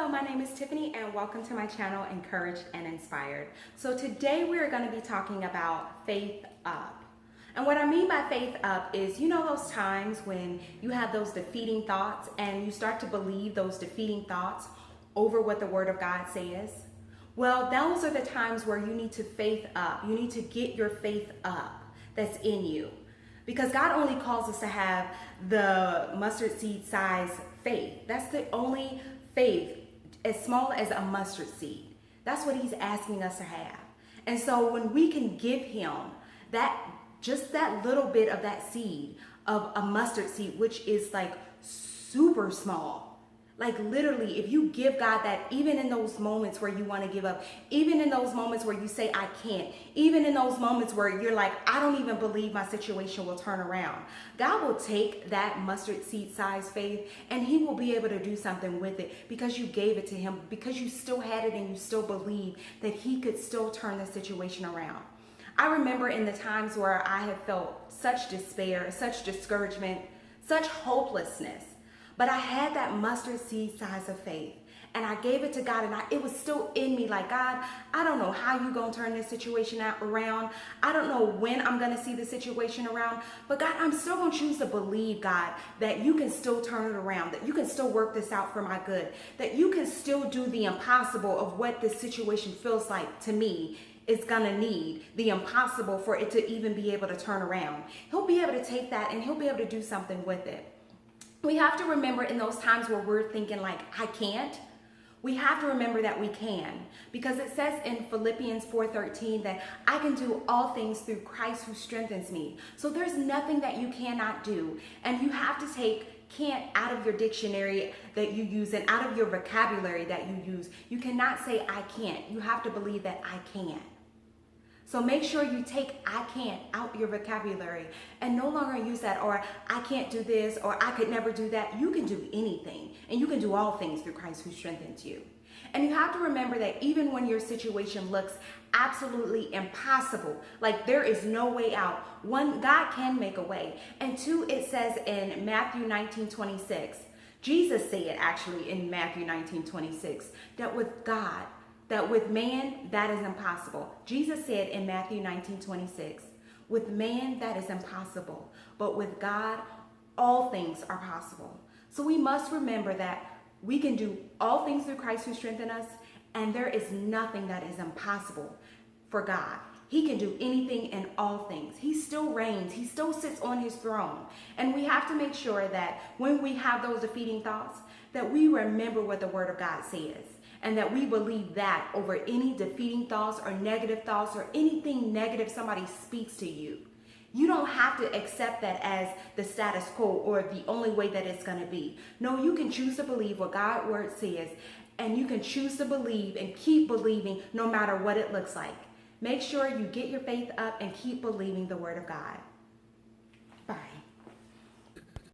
Hello, my name is Tiffany and welcome to my channel, Encouraged and Inspired. So today we're going to be talking about faith up. And what I mean by faith up is, you know, those times when you have those defeating thoughts and you start to believe those defeating thoughts over what the Word of God says? Well, those are the times where you need to faith up. You need to get your faith up that's in you. Because God only calls us to have the mustard seed size faith. That's the only faith as small as a mustard seed. That's what He's asking us to have. And so when we can give Him just that little bit of that seed of a mustard seed, which is like super small. Like literally, if you give God that, even in those moments where you want to give up, even in those moments where you say, I can't, even in those moments where you're like, I don't even believe my situation will turn around, God will take that mustard seed size faith and He will be able to do something with it because you gave it to Him, because you still had it and you still believe that He could still turn the situation around. I remember in the times where I had felt such despair, such discouragement, such hopelessness. But I had that mustard seed size of faith and I gave it to God, and it was still in me like, God, I don't know how you're going to turn this situation around. I don't know when I'm going to see the situation around, but God, I'm still going to choose to believe, God, that you can still turn it around, that you can still work this out for my good, that you can still do the impossible of what this situation feels like to me. It's gonna need the impossible for it to even be able to turn around. He'll be able to take that and He'll be able to do something with it. We have to remember in those times where we're thinking like, I can't, we have to remember that we can, because it says in Philippians 4:13 that I can do all things through Christ who strengthens me. So there's nothing that you cannot do, and you have to take can't out of your dictionary that you use and out of your vocabulary that you use. You cannot say I can't. You have to believe that I can. So make sure you take I can't out your vocabulary and no longer use that, or I can't do this, or I could never do that. You can do anything, and you can do all things through Christ who strengthens you. And you have to remember that even when your situation looks absolutely impossible, like there is no way out, one, God can make a way. And two, it says in Matthew 19:26, Jesus said actually in Matthew 19:26, that with man, that is impossible. Jesus said in Matthew 19:26, with man, that is impossible, but with God, all things are possible. So we must remember that we can do all things through Christ who strengthens us, and there is nothing that is impossible for God. He can do anything and all things. He still reigns. He still sits on His throne. And we have to make sure that when we have those defeating thoughts, that we remember what the Word of God says. And that we believe that over any defeating thoughts or anything negative somebody speaks to you. You don't have to accept that as the status quo or the only way that it's going to be. No, you can choose to believe what God's word says, and you can choose to believe and keep believing no matter what it looks like. Make sure you get your faith up and keep believing the Word of God.